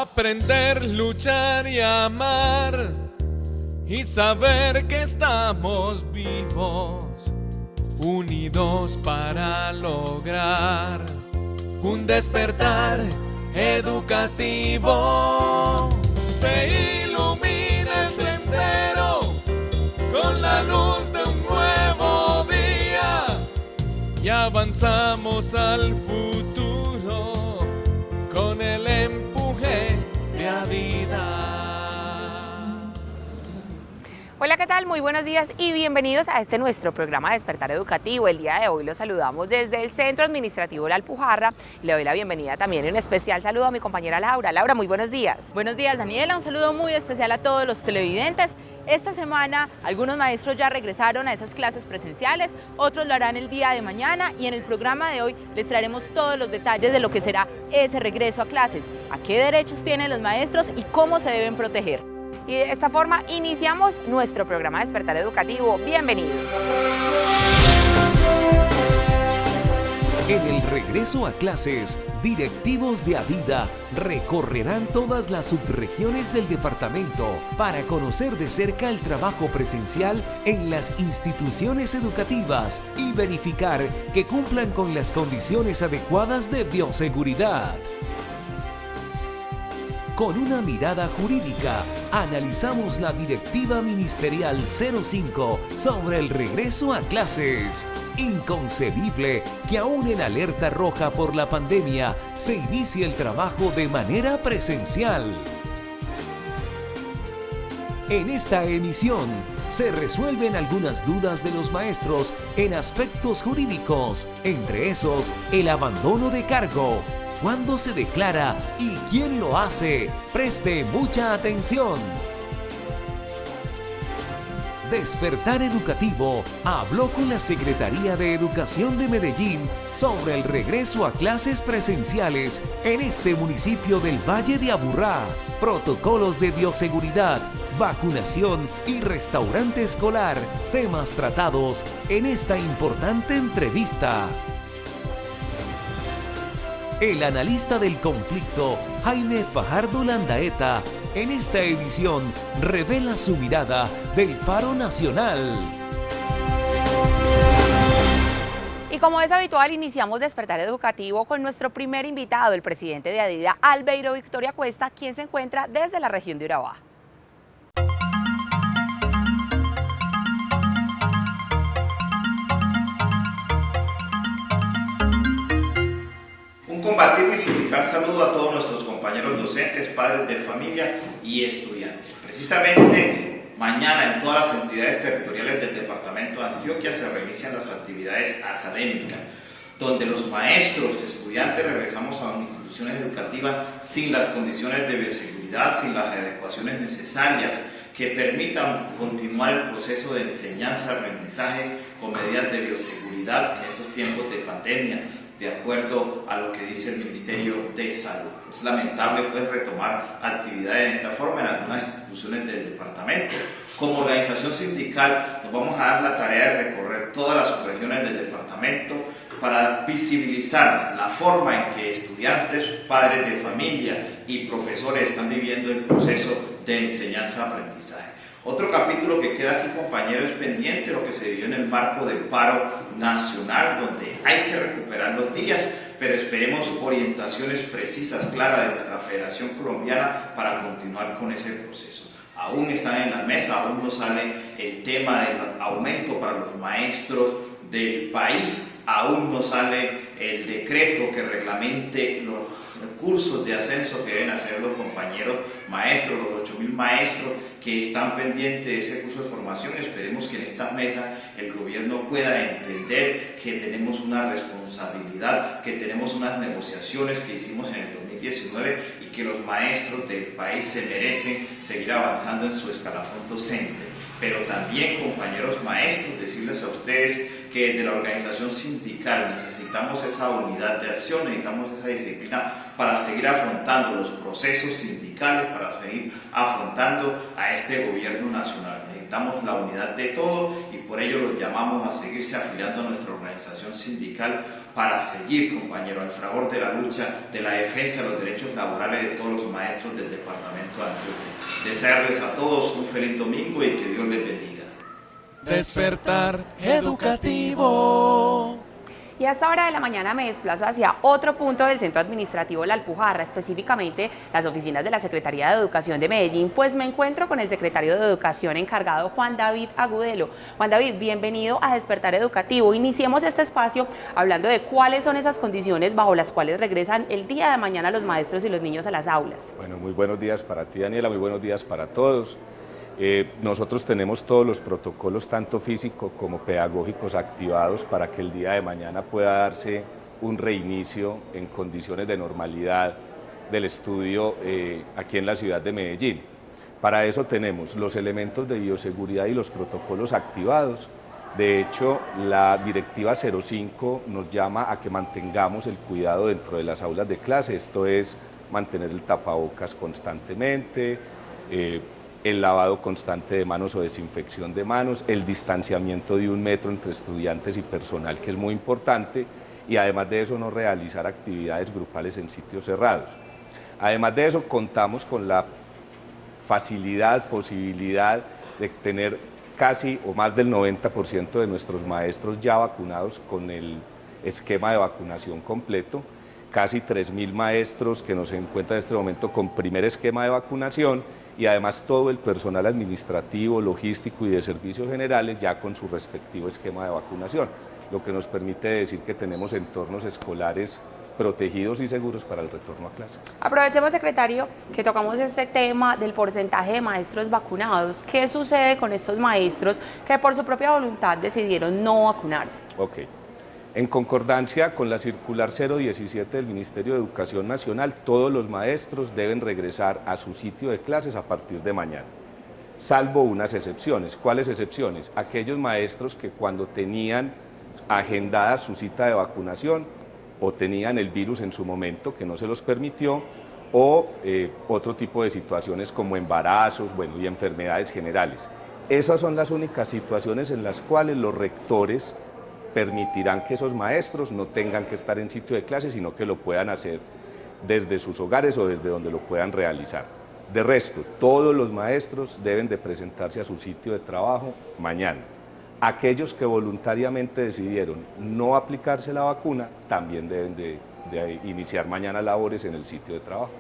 Aprender, luchar y amar y saber que estamos vivos, unidos para lograr un despertar educativo. Se ilumina el sendero con la luz de un nuevo día y avanzamos al futuro con el empuje de Adidas. Hola, ¿qué tal? Muy buenos días y bienvenidos a este nuestro programa Despertar Educativo. El día de hoy los saludamos desde el Centro Administrativo La Alpujarra. Le doy la bienvenida también, un especial saludo a mi compañera Laura. Laura, muy buenos días. Buenos días, Daniela. Un saludo muy especial a todos los televidentes. Esta semana algunos maestros ya regresaron a esas clases presenciales, otros lo harán el día de mañana y en el programa de hoy les traeremos todos los detalles de lo que será ese regreso a clases, a qué derechos tienen los maestros y cómo se deben proteger. Y de esta forma iniciamos nuestro programa Despertar Educativo. Bienvenidos. En el regreso a clases, directivos de Adidas recorrerán todas las subregiones del departamento para conocer de cerca el trabajo presencial en las instituciones educativas y verificar que cumplan con las condiciones adecuadas de bioseguridad. Con una mirada jurídica, analizamos la Directiva Ministerial 05 sobre el regreso a clases. Inconcebible que aún en alerta roja por la pandemia se inicie el trabajo de manera presencial. En esta emisión se resuelven algunas dudas de los maestros en aspectos jurídicos, entre esos el abandono de cargo. ¿Cuándo se declara y quién lo hace? Preste mucha atención. Despertar Educativo habló con la Secretaría de Educación de Medellín sobre el regreso a clases presenciales en este municipio del Valle de Aburrá, protocolos de bioseguridad, vacunación y restaurante escolar, temas tratados en esta importante entrevista. El analista del conflicto, Jaime Fajardo Landaeta, en esta edición revela su mirada del paro nacional. Y como es habitual, iniciamos Despertar Educativo con nuestro primer invitado, el presidente de Adidas, Albeiro Victoria Cuesta, quien se encuentra desde la región de Urabá. Un combativo y sindical saludo a todos nuestros compañeros docentes, padres de familia y estudiantes. Precisamente mañana en todas las entidades territoriales del departamento de Antioquia se reinician las actividades académicas, donde los maestros, estudiantes regresamos a las instituciones educativas sin las condiciones de bioseguridad, sin las adecuaciones necesarias que permitan continuar el proceso de enseñanza-aprendizaje con medidas de bioseguridad en estos tiempos de pandemia, de acuerdo a lo que dice el Ministerio de Salud. Es lamentable retomar actividades de esta forma en algunas instituciones del departamento. Como organización sindical nos vamos a dar la tarea de recorrer todas las subregiones del departamento para visibilizar la forma en que estudiantes, padres de familia y profesores están viviendo el proceso de enseñanza-aprendizaje. Otro capítulo que queda aquí, compañeros, es pendiente lo que se vivió en el marco del paro nacional, donde hay que recuperar los días, pero esperemos orientaciones precisas, claras de nuestra Federación Colombiana para continuar con ese proceso. Aún están en la mesa, aún no sale el tema del aumento para los maestros del país, aún no sale el decreto que reglamente los cursos de ascenso que deben hacer los compañeros maestros, los 8.000 maestros que están pendientes de ese curso de formación. Esperemos que en esta mesa el gobierno pueda entender que tenemos una responsabilidad, que tenemos unas negociaciones que hicimos en el 2019 y que los maestros del país se merecen seguir avanzando en su escalafón docente. Pero también, compañeros maestros, decirles a ustedes que desde la organización sindical necesitamos esa unidad de acción, necesitamos esa disciplina para seguir afrontando los procesos sindicales, para seguir afrontando a este gobierno nacional. fomentamos la unidad de todo y por ello los llamamos a seguirse afiliando a nuestra organización sindical para seguir, compañeros, al fragor de la lucha, de la defensa de los derechos laborales de todos los maestros del departamento de Antioquia. Desearles a todos un feliz domingo y que Dios les bendiga. Despertar educativo. Y a esta hora de la mañana me desplazo hacia otro punto del centro administrativo La Alpujarra, específicamente las oficinas de la Secretaría de Educación de Medellín, pues me encuentro con el secretario de Educación encargado, Juan David Agudelo. Juan David, bienvenido a Despertar Educativo. Iniciemos este espacio hablando de cuáles son esas condiciones bajo las cuales regresan el día de mañana los maestros y los niños a las aulas. Bueno, muy buenos días para ti, Daniela, muy buenos días para todos. Nosotros tenemos todos los protocolos, tanto físicos como pedagógicos, activados para que el día de mañana pueda darse un reinicio en condiciones de normalidad del estudio aquí en la ciudad de Medellín. Para eso tenemos los elementos de bioseguridad y los protocolos activados. De hecho, la directiva 05 nos llama a que mantengamos el cuidado dentro de las aulas de clase, esto es mantener el tapabocas constantemente, el lavado constante de manos o desinfección de manos, el distanciamiento de 1 metro entre estudiantes y personal, que es muy importante, y además de eso no realizar actividades grupales en sitios cerrados. Además de eso contamos con la posibilidad de tener casi o más del 90% de nuestros maestros ya vacunados con el esquema de vacunación completo, casi 3.000 maestros que nos encuentran en este momento con primer esquema de vacunación y además todo el personal administrativo, logístico y de servicios generales ya con su respectivo esquema de vacunación, lo que nos permite decir que tenemos entornos escolares protegidos y seguros para el retorno a clase. Aprovechemos, secretario, que tocamos este tema del porcentaje de maestros vacunados. ¿Qué sucede con estos maestros que por su propia voluntad decidieron no vacunarse? Ok. En concordancia con la circular 017 del Ministerio de Educación Nacional, todos los maestros deben regresar a su sitio de clases a partir de mañana, salvo unas excepciones. ¿Cuáles excepciones? Aquellos maestros que cuando tenían agendada su cita de vacunación o tenían el virus en su momento que no se los permitió, o otro tipo de situaciones como embarazos, y enfermedades generales. Esas son las únicas situaciones en las cuales los rectores permitirán que esos maestros no tengan que estar en sitio de clase, sino que lo puedan hacer desde sus hogares o desde donde lo puedan realizar. De resto, todos los maestros deben de presentarse a su sitio de trabajo mañana. Aquellos que voluntariamente decidieron no aplicarse la vacuna también deben de iniciar mañana labores en el sitio de trabajo.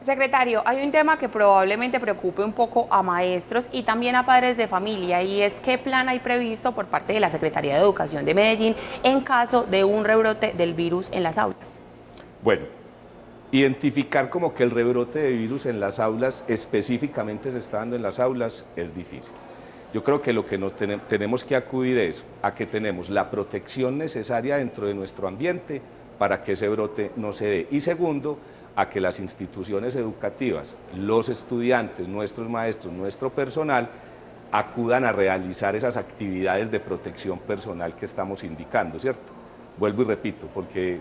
Secretario, hay un tema que probablemente preocupe un poco a maestros y también a padres de familia, y es qué plan hay previsto por parte de la Secretaría de Educación de Medellín en caso de un rebrote del virus en las aulas. Bueno, identificar como que el rebrote de virus en las aulas específicamente se está dando en las aulas es difícil. Yo creo que lo que tenemos que acudir es a que tenemos la protección necesaria dentro de nuestro ambiente para que ese brote no se dé. Y segundo, a que las instituciones educativas, los estudiantes, nuestros maestros, nuestro personal, acudan a realizar esas actividades de protección personal que estamos indicando, ¿cierto? Vuelvo y repito, porque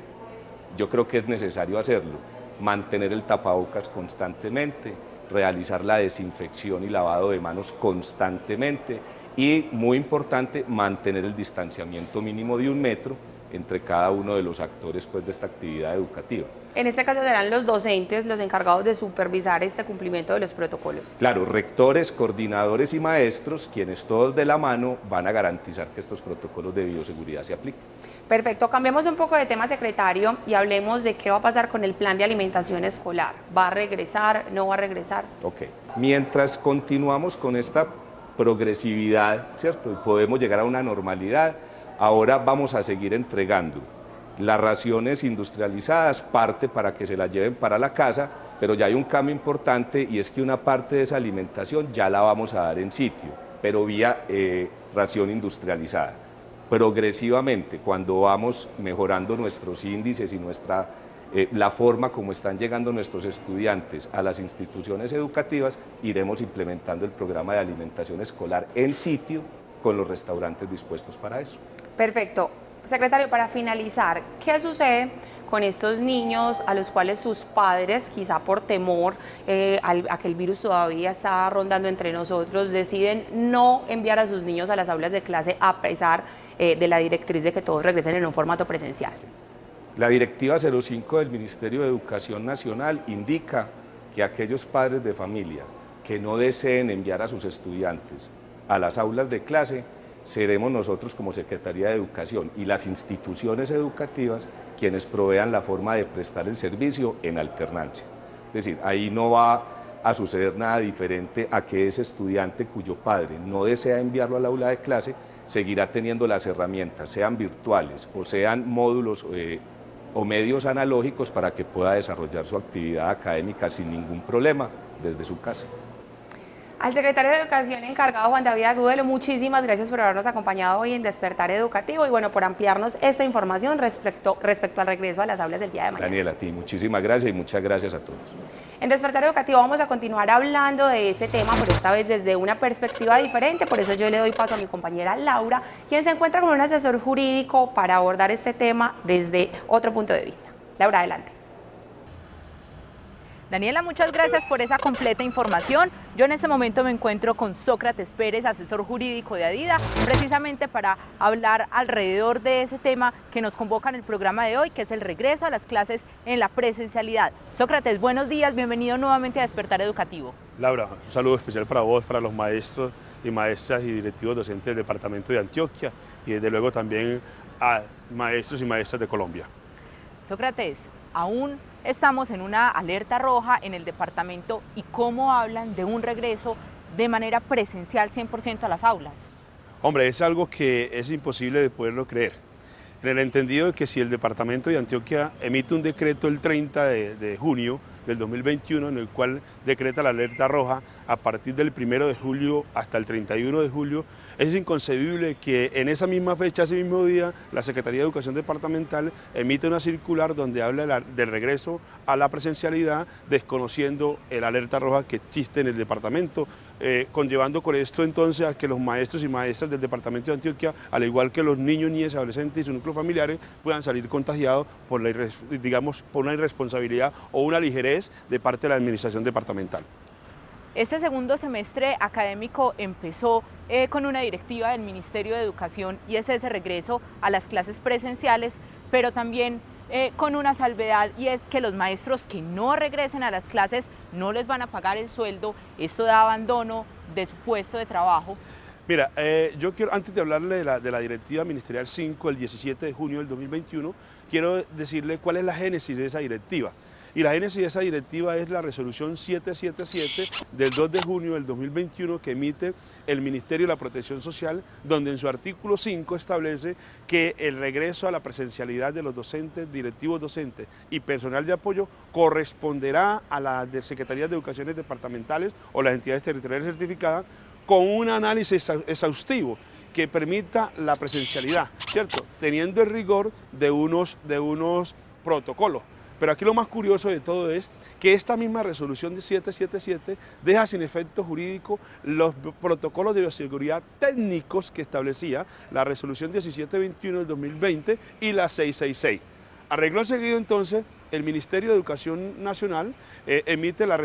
yo creo que es necesario hacerlo, mantener el tapabocas constantemente, realizar la desinfección y lavado de manos constantemente y, muy importante, mantener el distanciamiento mínimo de 1 metro entre cada uno de los actores de esta actividad educativa. En este caso serán los docentes los encargados de supervisar este cumplimiento de los protocolos. Claro, rectores, coordinadores y maestros, quienes todos de la mano van a garantizar que estos protocolos de bioseguridad se apliquen. Perfecto, cambiemos un poco de tema, secretario, y hablemos de qué va a pasar con el plan de alimentación escolar. ¿Va a regresar? ¿No va a regresar? Ok, mientras continuamos con esta progresividad, ¿cierto? Y podemos llegar a una normalidad, ahora vamos a seguir entregando las raciones industrializadas, parte para que se las lleven para la casa, pero ya hay un cambio importante y es que una parte de esa alimentación ya la vamos a dar en sitio, pero vía ración industrializada. Progresivamente, cuando vamos mejorando nuestros índices y la forma como están llegando nuestros estudiantes a las instituciones educativas, iremos implementando el programa de alimentación escolar en sitio con los restaurantes dispuestos para eso. Perfecto. Secretario, para finalizar, ¿qué sucede con estos niños a los cuales sus padres, quizá por temor a que el virus todavía está rondando entre nosotros, deciden no enviar a sus niños a las aulas de clase a pesar de la directriz de que todos regresen en un formato presencial? La Directiva 05 del Ministerio de Educación Nacional indica que aquellos padres de familia que no deseen enviar a sus estudiantes a las aulas de clase, seremos nosotros como Secretaría de Educación y las instituciones educativas quienes provean la forma de prestar el servicio en alternancia. Es decir, ahí no va a suceder nada diferente a que ese estudiante cuyo padre no desea enviarlo al aula de clase seguirá teniendo las herramientas, sean virtuales o sean módulos o medios analógicos para que pueda desarrollar su actividad académica sin ningún problema desde su casa. Al secretario de Educación encargado, Juan David Agudelo, muchísimas gracias por habernos acompañado hoy en Despertar Educativo y bueno, por ampliarnos esta información respecto al regreso a las aulas del día de mañana. Daniela, a ti muchísimas gracias y muchas gracias a todos. En Despertar Educativo vamos a continuar hablando de ese tema, pero esta vez desde una perspectiva diferente, por eso yo le doy paso a mi compañera Laura, quien se encuentra con un asesor jurídico para abordar este tema desde otro punto de vista. Laura, adelante. Daniela, muchas gracias por esa completa información. Yo en este momento me encuentro con Sócrates Pérez, asesor jurídico de Adida, precisamente para hablar alrededor de ese tema que nos convoca en el programa de hoy, que es el regreso a las clases en la presencialidad. Sócrates, buenos días, bienvenido nuevamente a Despertar Educativo. Laura, un saludo especial para vos, para los maestros y maestras y directivos docentes del departamento de Antioquia y desde luego también a maestros y maestras de Colombia. Sócrates, aún estamos en una alerta roja en el departamento y cómo hablan de un regreso de manera presencial 100% a las aulas. Hombre, es algo que es imposible de poderlo creer, en el entendido de que si el departamento de Antioquia emite un decreto el 30 de junio del 2021 en el cual decreta la alerta roja a partir del 1 de julio hasta el 31 de julio, es inconcebible que en esa misma fecha, ese mismo día, la Secretaría de Educación Departamental emite una circular donde habla del regreso a la presencialidad, desconociendo el alerta roja que existe en el departamento, conllevando con esto entonces a que los maestros y maestras del departamento de Antioquia, al igual que los niños, niñas, adolescentes y sus núcleos familiares, puedan salir contagiados por por una irresponsabilidad o una ligerez de parte de la administración departamental. Este segundo semestre académico empezó con una directiva del Ministerio de Educación y es ese regreso a las clases presenciales, pero también con una salvedad, y es que los maestros que no regresen a las clases no les van a pagar el sueldo. Esto da abandono de su puesto de trabajo. Mira, yo quiero, antes de hablarle de la Directiva Ministerial 5 del 17 de junio del 2021, quiero decirle cuál es la génesis de esa directiva. Y la génesis de esa directiva es la resolución 777 del 2 de junio del 2021 que emite el Ministerio de la Protección Social, donde en su artículo 5 establece que el regreso a la presencialidad de los docentes, directivos docentes y personal de apoyo corresponderá a las Secretarías de Educación departamentales o las entidades territoriales certificadas con un análisis exhaustivo que permita la presencialidad, ¿cierto? Teniendo el rigor de unos protocolos. Pero aquí lo más curioso de todo es que esta misma resolución de 777 deja sin efecto jurídico los protocolos de bioseguridad técnicos que establecía la resolución 1721 del 2020 y la 666. Arreglo seguido entonces, el Ministerio de Educación Nacional emite la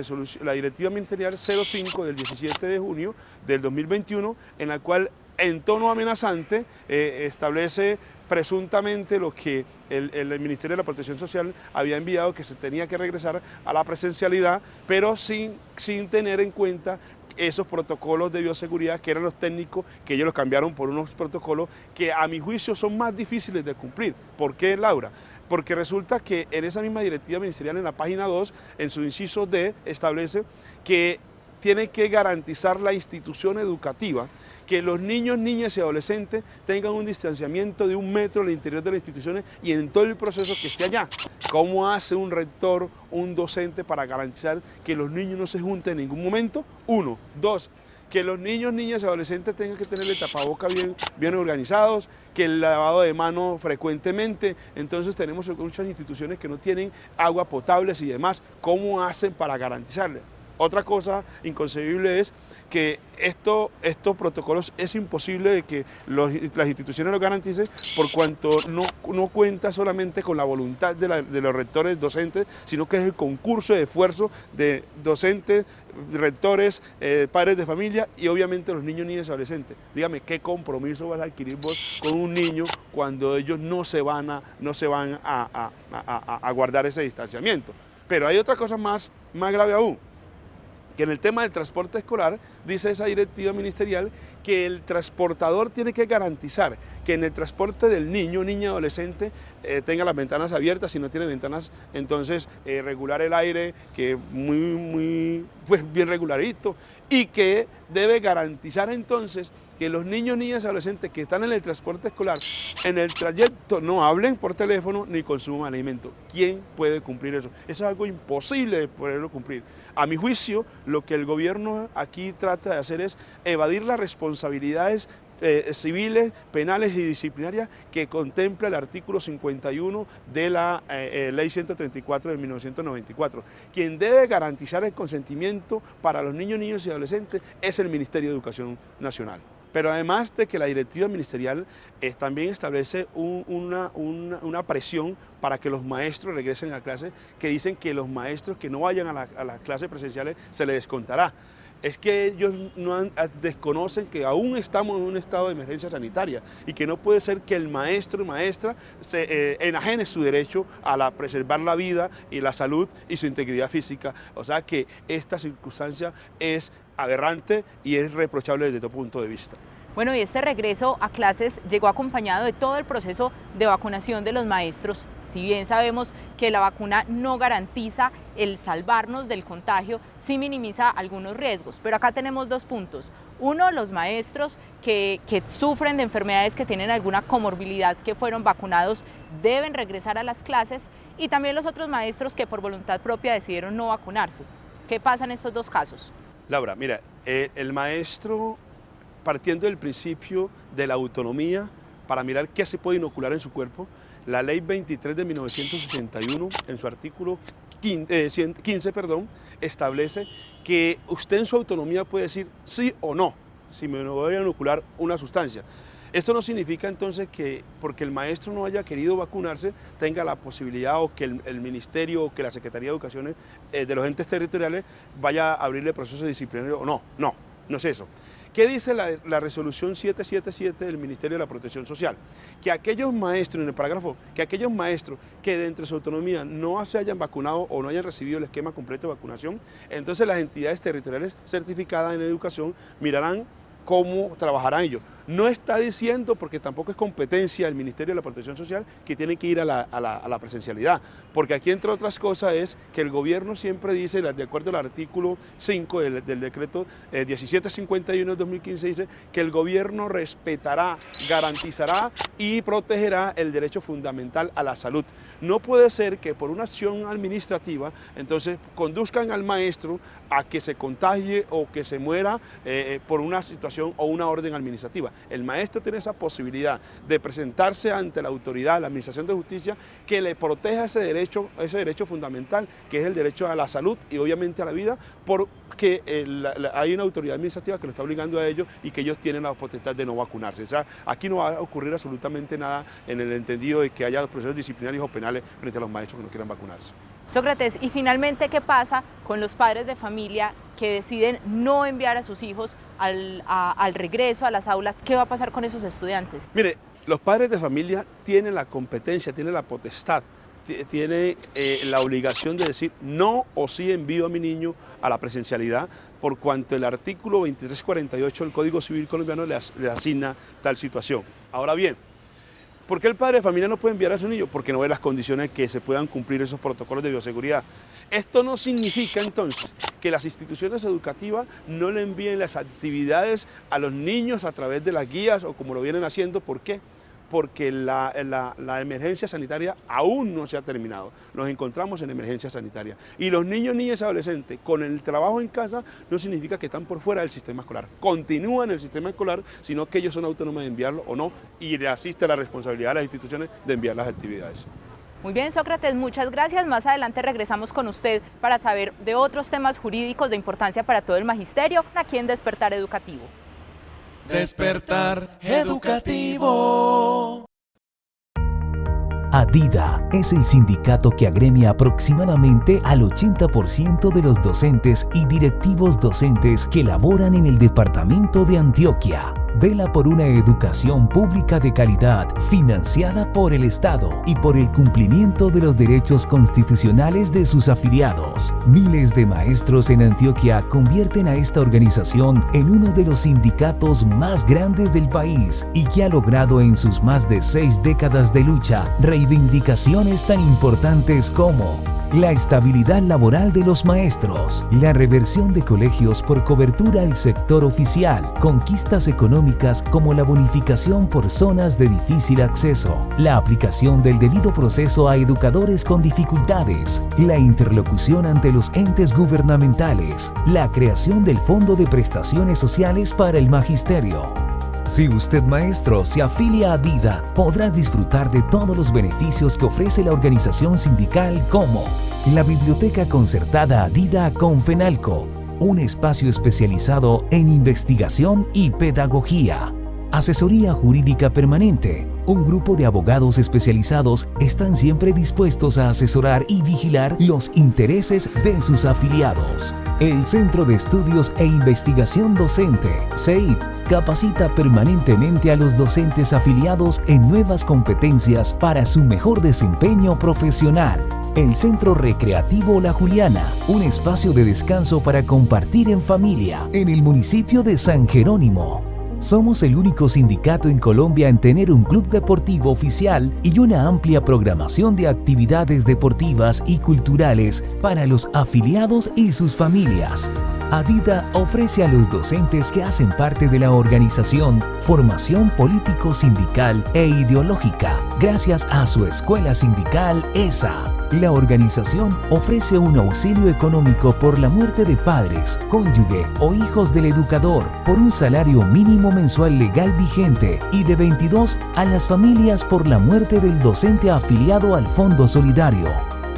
Directiva Ministerial 05 del 17 de junio del 2021, en la cual en tono amenazante establece presuntamente lo que el Ministerio de la Protección Social había enviado, que se tenía que regresar a la presencialidad, pero sin tener en cuenta esos protocolos de bioseguridad que eran los técnicos, que ellos los cambiaron por unos protocolos que a mi juicio son más difíciles de cumplir. ¿Por qué, Laura? Porque resulta que en esa misma directiva ministerial, en la página 2, en su inciso D, establece que tiene que garantizar la institución educativa que los niños, niñas y adolescentes tengan un distanciamiento de 1 metro en el interior de las instituciones y en todo el proceso que esté allá. ¿Cómo hace un rector, un docente para garantizar que los niños no se junten en ningún momento? 1. 2. Que los niños, niñas y adolescentes tengan que tener el tapabocas bien organizados, que el lavado de manos frecuentemente. Entonces tenemos muchas instituciones que no tienen agua potable y demás. ¿Cómo hacen para garantizarle? Otra cosa inconcebible es que estos protocolos es imposible de que las instituciones lo garanticen por cuanto no cuenta solamente con la voluntad de los rectores docentes, sino que es el concurso de esfuerzo de docentes, rectores, padres de familia y obviamente los niños, niñas y adolescentes. Dígame, ¿qué compromiso vas a adquirir vos con un niño cuando ellos no se van a guardar ese distanciamiento? Pero hay otra cosa más grave aún, que en el tema del transporte escolar dice esa directiva ministerial que el transportador tiene que garantizar que en el transporte del niño, niña, adolescente tenga las ventanas abiertas, si no tiene ventanas entonces regular el aire, que pues, bien regularito, y que debe garantizar entonces que los niños, niñas y adolescentes que están en el transporte escolar, en el trayecto no hablen por teléfono ni consuman alimento. ¿Quién puede cumplir eso? Eso es algo imposible de poderlo cumplir. A mi juicio, lo que el gobierno aquí trata de hacer es evadir las responsabilidades civiles, penales y disciplinarias que contempla el artículo 51 de la Ley 134 de 1994. Quien debe garantizar el consentimiento para los niños, niños y adolescentes es el Ministerio de Educación Nacional. Pero además de que la directiva ministerial también establece una presión para que los maestros regresen a clase, que dicen que los maestros que no vayan a las clases presenciales se les descontará. Es que ellos desconocen que aún estamos en un estado de emergencia sanitaria y que no puede ser que el maestro y maestra se enajene su derecho a preservar la vida y la salud y su integridad física. O sea que esta circunstancia es aberrante y es reprochable desde todo punto de vista. Bueno, y este regreso a clases llegó acompañado de todo el proceso de vacunación de los maestros. Si bien sabemos que la vacuna no garantiza el salvarnos del contagio, sí minimiza algunos riesgos, pero acá tenemos dos puntos. Uno, los maestros que sufren de enfermedades, que tienen alguna comorbilidad, que fueron vacunados, deben regresar a las clases, y también los otros maestros que por voluntad propia decidieron no vacunarse. ¿Qué pasa en estos dos casos? Laura, mira, el maestro, partiendo del principio de la autonomía para mirar qué se puede inocular en su cuerpo, la ley 23 de 1981, en su artículo 15, establece que usted en su autonomía puede decir sí o no, si me voy a inocular una sustancia. Esto no significa entonces que porque el maestro no haya querido vacunarse tenga la posibilidad o que el ministerio o que la Secretaría de Educación de los entes territoriales vaya a abrirle proceso disciplinario o no. No es eso. ¿Qué dice la resolución 777 del Ministerio de la Protección Social? Que aquellos maestros, en el parágrafo, que aquellos maestros que dentro de su autonomía no se hayan vacunado o no hayan recibido el esquema completo de vacunación, entonces las entidades territoriales certificadas en educación mirarán cómo trabajarán ellos. No está diciendo, porque tampoco es competencia del Ministerio de la Protección Social, que tienen que ir a la presencialidad, porque aquí, entre otras cosas, es que el gobierno siempre dice, de acuerdo al artículo 5 del decreto 1751 de 2015, dice que el gobierno respetará, garantizará y protegerá el derecho fundamental a la salud. No puede ser que por una acción administrativa, entonces, conduzcan al maestro a que se contagie o que se muera por una situación o una orden administrativa. El maestro tiene esa posibilidad de presentarse ante la autoridad, la Administración de Justicia, que le proteja ese derecho fundamental, que es el derecho a la salud y obviamente a la vida, porque hay una autoridad administrativa que lo está obligando a ellos y que ellos tienen la potestad de no vacunarse. O sea, aquí no va a ocurrir absolutamente nada en el entendido de que haya procesos disciplinarios o penales frente a los maestros que no quieran vacunarse. Sócrates, y finalmente, ¿qué pasa con los padres de familia que deciden no enviar a sus hijos al regreso a las aulas? ¿Qué va a pasar con esos estudiantes? Mire, los padres de familia tienen la competencia, tienen la potestad, tienen la obligación de decir no o sí envío a mi niño a la presencialidad, por cuanto el artículo 2348 del Código Civil colombiano le asigna tal situación. Ahora bien, ¿por qué el padre de familia no puede enviar a su niño? Porque no ve las condiciones que se puedan cumplir esos protocolos de bioseguridad. Esto no significa entonces que las instituciones educativas no le envíen las actividades a los niños a través de las guías o como lo vienen haciendo. ¿Por qué? Porque la emergencia sanitaria aún no se ha terminado. Nos encontramos en emergencia sanitaria. Y los niños, niñas y adolescentes con el trabajo en casa no significa que están por fuera del sistema escolar. Continúan en el sistema escolar, sino que ellos son autónomos de enviarlo o no, y le asiste la responsabilidad a las instituciones de enviar las actividades. Muy bien, Sócrates, muchas gracias. Más adelante regresamos con usted para saber de otros temas jurídicos de importancia para todo el magisterio aquí en Despertar Educativo. Despertar Educativo. ADIDA es el sindicato que agremia aproximadamente al 80% de los docentes y directivos docentes que laboran en el departamento de Antioquia. Vela por una educación pública de calidad, financiada por el Estado y por el cumplimiento de los derechos constitucionales de sus afiliados. Miles de maestros en Antioquia convierten a esta organización en uno de los sindicatos más grandes del país y que ha logrado en sus más de 6 décadas de lucha reivindicaciones tan importantes como la estabilidad laboral de los maestros, la reversión de colegios por cobertura al sector oficial, conquistas económicas como la bonificación por zonas de difícil acceso, la aplicación del debido proceso a educadores con dificultades, la interlocución ante los entes gubernamentales, la creación del Fondo de Prestaciones Sociales para el Magisterio. Si usted, maestro, se afilia a ADIDA, podrá disfrutar de todos los beneficios que ofrece la organización sindical como la Biblioteca Concertada ADIDA con FENALCO, un espacio especializado en investigación y pedagogía, asesoría jurídica permanente. Un grupo de abogados especializados están siempre dispuestos a asesorar y vigilar los intereses de sus afiliados. El Centro de Estudios e Investigación Docente, CEID, capacita permanentemente a los docentes afiliados en nuevas competencias para su mejor desempeño profesional. El Centro Recreativo La Juliana, un espacio de descanso para compartir en familia en el municipio de San Jerónimo. Somos el único sindicato en Colombia en tener un club deportivo oficial y una amplia programación de actividades deportivas y culturales para los afiliados y sus familias. ADIDA ofrece a los docentes que hacen parte de la organización formación político-sindical e ideológica gracias a su escuela sindical ESA. La organización ofrece un auxilio económico por la muerte de padres, cónyuge o hijos del educador por un salario mínimo mensual legal vigente y de 22 a las familias por la muerte del docente afiliado al Fondo Solidario.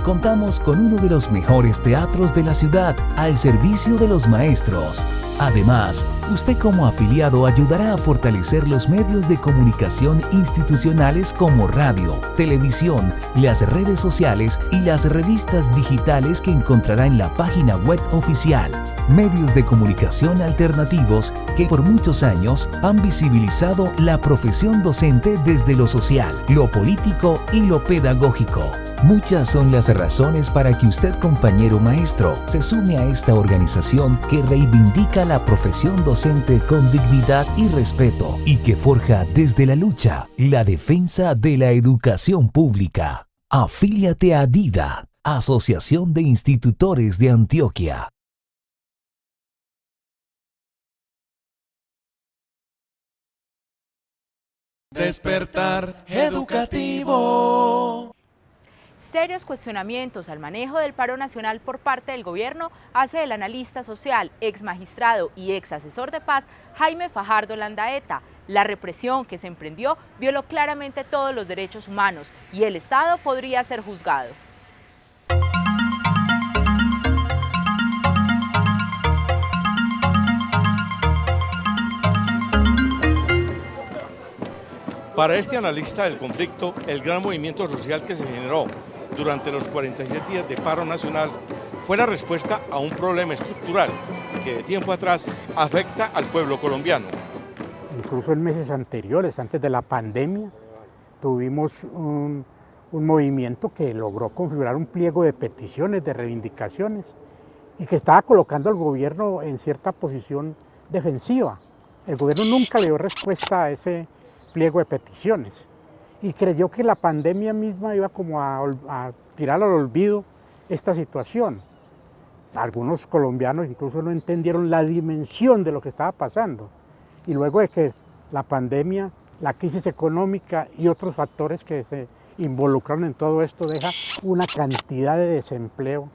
Contamos con uno de los mejores teatros de la ciudad al servicio de los maestros. Además, usted como afiliado ayudará a fortalecer los medios de comunicación institucionales como radio, televisión, las redes sociales y las revistas digitales que encontrará en la página web oficial. Medios de comunicación alternativos que por muchos años han visibilizado la profesión docente desde lo social, lo político y lo pedagógico. Muchas son las razones para que usted, compañero maestro, se sume a esta organización que reivindica la profesión docente con dignidad y respeto y que forja desde la lucha la defensa de la educación pública. Afíliate a ADIDA, Asociación de Institutores de Antioquia. Despertar Educativo. Serios cuestionamientos al manejo del paro nacional por parte del gobierno hace el analista social, ex magistrado y ex asesor de paz Jaime Fajardo Landaeta. La represión que se emprendió violó claramente todos los derechos humanos y el Estado podría ser juzgado. Para este analista del conflicto, el gran movimiento social que se generó durante los 47 días de paro nacional fue la respuesta a un problema estructural que de tiempo atrás afecta al pueblo colombiano. Incluso en meses anteriores, antes de la pandemia, tuvimos un movimiento que logró configurar un pliego de peticiones, de reivindicaciones, y que estaba colocando al gobierno en cierta posición defensiva. El gobierno nunca le dio respuesta a ese pliego de peticiones y creyó que la pandemia misma iba como a tirar al olvido esta situación. Algunos colombianos incluso no entendieron la dimensión de lo que estaba pasando y luego de que la pandemia, la crisis económica y otros factores que se involucraron en todo esto deja una cantidad de desempleo,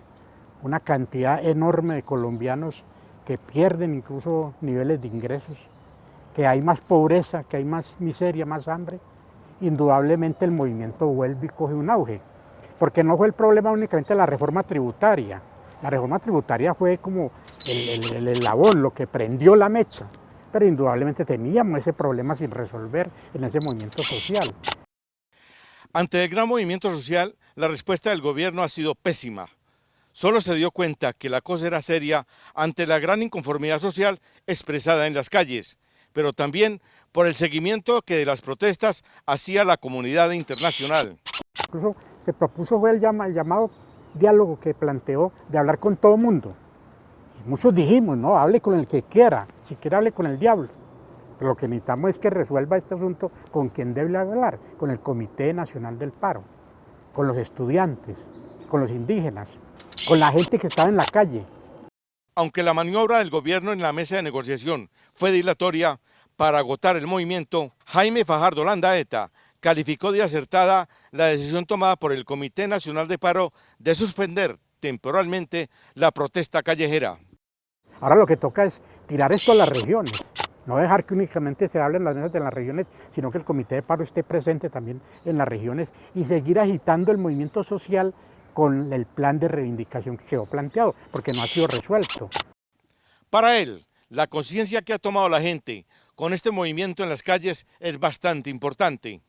una cantidad enorme de colombianos que pierden incluso niveles de ingresos, que hay más pobreza, que hay más miseria, más hambre. Indudablemente el movimiento vuelve y coge un auge. porque no fue el problema únicamente la reforma tributaria. La reforma tributaria fue como el eslabón, lo que prendió la mecha, pero indudablemente teníamos ese problema sin resolver en ese movimiento social. Ante el gran movimiento social, la respuesta del gobierno ha sido pésima. Solo se dio cuenta que la cosa era seria ante la gran inconformidad social expresada en las calles, pero también por el seguimiento que de las protestas hacía la comunidad internacional. Incluso se propuso fue el llamado diálogo que planteó de hablar con todo el mundo. Y muchos dijimos, no, hable con el que quiera, si quiere hable con el diablo. Pero lo que necesitamos es que resuelva este asunto con quien debe hablar, con el Comité Nacional del Paro, con los estudiantes, con los indígenas, con la gente que estaba en la calle. Aunque la maniobra del gobierno en la mesa de negociación fue dilatoria para agotar el movimiento, Jaime Fajardo Landaeta calificó de acertada la decisión tomada por el Comité Nacional de Paro de suspender temporalmente la protesta callejera. Ahora lo que toca es tirar esto a las regiones, no dejar que únicamente se hable en las mesas de las regiones, sino que el Comité de Paro esté presente también en las regiones y seguir agitando el movimiento social con el plan de reivindicación que quedó planteado, porque no ha sido resuelto. Para él, la conciencia que ha tomado la gente con este movimiento en las calles es bastante importante.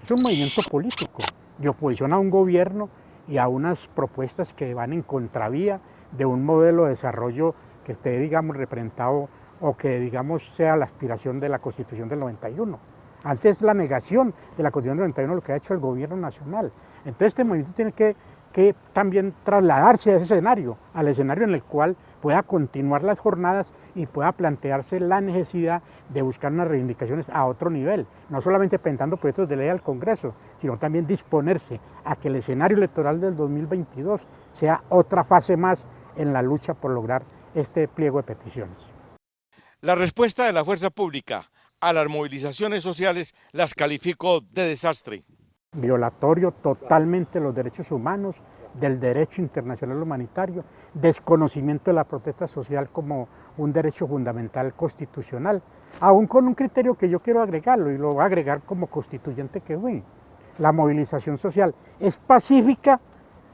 Es un movimiento político de oposición a un gobierno y a unas propuestas que van en contravía de un modelo de desarrollo que esté, digamos, representado o que, digamos, sea la aspiración de la Constitución del 91. Antes la negación de la Constitución del 91 lo que ha hecho el gobierno nacional. Entonces este movimiento tiene que también trasladarse a ese escenario, al escenario en el cual pueda continuar las jornadas y pueda plantearse la necesidad de buscar unas reivindicaciones a otro nivel, no solamente presentando proyectos de ley al Congreso, sino también disponerse a que el escenario electoral del 2022 sea otra fase más en la lucha por lograr este pliego de peticiones. La respuesta de la fuerza pública a las movilizaciones sociales las calificó de desastre. Violatorio totalmente de los derechos humanos, del derecho internacional humanitario, desconocimiento de la protesta social como un derecho fundamental constitucional, aún con un criterio que yo quiero agregarlo y lo voy a agregar como constituyente que fui. La movilización social es pacífica,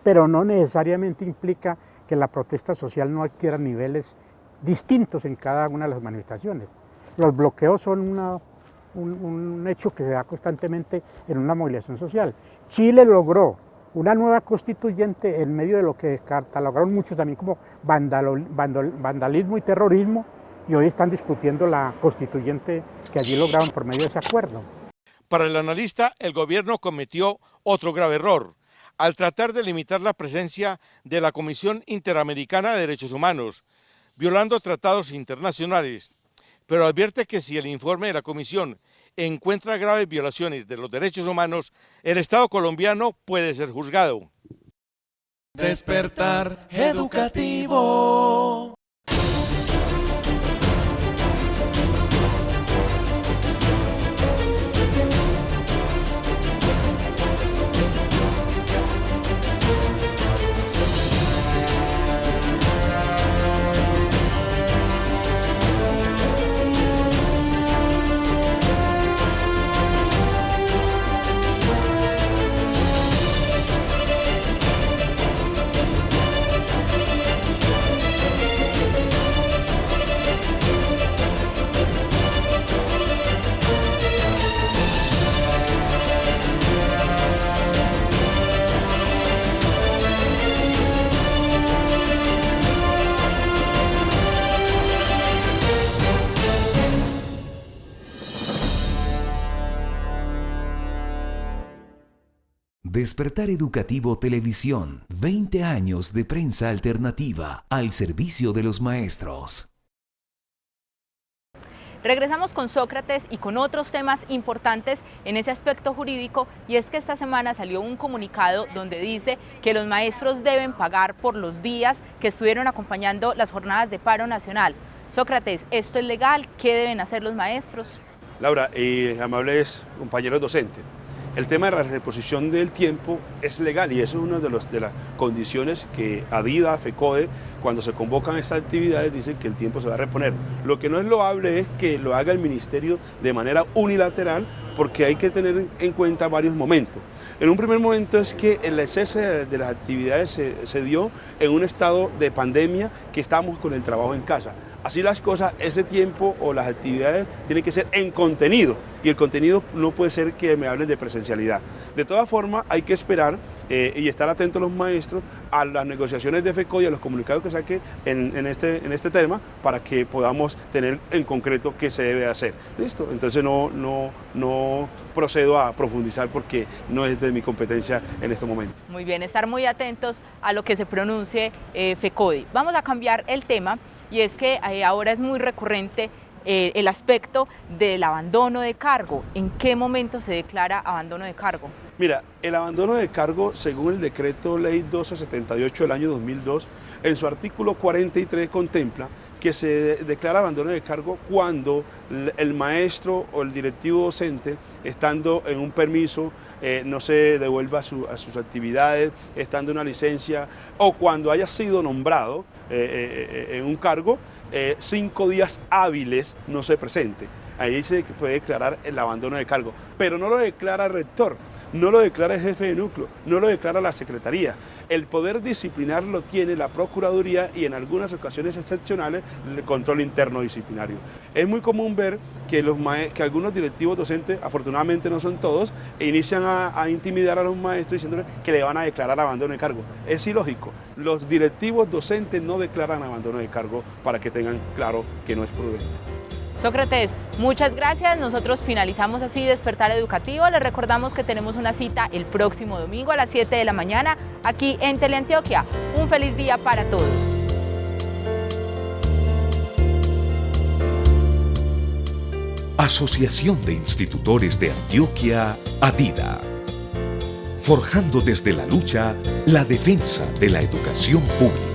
pero no necesariamente implica que la protesta social no adquiera niveles distintos en cada una de las manifestaciones. Los bloqueos son un hecho que se da constantemente en una movilización social. Chile logró una nueva constituyente en medio de lo que catalogaron muchos también como vandalismo y terrorismo, y hoy están discutiendo la constituyente que allí lograron por medio de ese acuerdo. Para el analista, el gobierno cometió otro grave error al tratar de limitar la presencia de la Comisión Interamericana de Derechos Humanos, violando tratados internacionales, pero advierte que si el informe de la Comisión encuentra graves violaciones de los derechos humanos, el Estado colombiano puede ser juzgado. Despertar educativo. Despertar Educativo Televisión, 20 años de prensa alternativa al servicio de los maestros. Regresamos con Sócrates y con otros temas importantes en ese aspecto jurídico, y es que esta semana salió un comunicado donde dice que los maestros deben pagar por los días que estuvieron acompañando las jornadas de paro nacional. Sócrates, ¿esto es legal? ¿Qué deben hacer los maestros? Laura y amables compañeros docentes, el tema de la reposición del tiempo es legal y eso es una de las condiciones que ADIDA, FECODE, cuando se convocan estas actividades dicen que el tiempo se va a reponer. Lo que no es loable es que lo haga el ministerio de manera unilateral porque hay que tener en cuenta varios momentos. En un primer momento es que el cese de las actividades se dio en un estado de pandemia que estábamos con el trabajo en casa. Así las cosas, ese tiempo o las actividades tienen que ser en contenido y el contenido no puede ser que me hablen de presencialidad. De todas formas, hay que esperar y estar atentos los maestros a las negociaciones de FECODI y a los comunicados que saque en este tema para que podamos tener en concreto qué se debe hacer. ¿Listo? Entonces no procedo a profundizar porque no es de mi competencia en este momento. Muy bien, estar muy atentos a lo que se pronuncie FECODI. Vamos a cambiar el tema y es que ahora es muy recurrente el aspecto del abandono de cargo. ¿En qué momento se declara abandono de cargo? Mira, el abandono de cargo, según el decreto ley 1278 del año 2002, en su artículo 43 contempla que se declara abandono de cargo cuando el maestro o el directivo docente, estando en un permiso, no se devuelva a sus actividades, estando en una licencia, o cuando haya sido nombrado en un cargo, 5 días hábiles no se presente. Ahí se puede declarar el abandono de cargo, pero no lo declara el rector, no lo declara el jefe de núcleo, no lo declara la secretaría. El poder disciplinar lo tiene la Procuraduría y en algunas ocasiones excepcionales el control interno disciplinario. Es muy común ver que algunos directivos docentes, afortunadamente no son todos, inician a intimidar a los maestros diciéndoles que le van a declarar abandono de cargo. Es ilógico. Los directivos docentes no declaran abandono de cargo para que tengan claro que no es prudente. Sócrates, muchas gracias. Nosotros finalizamos así Despertar Educativo. Les recordamos que tenemos una cita el próximo domingo a las 7 de la mañana aquí en Teleantioquia. Un feliz día para todos. Asociación de Institutores de Antioquia, ADIDA. Forjando desde la lucha la defensa de la educación pública.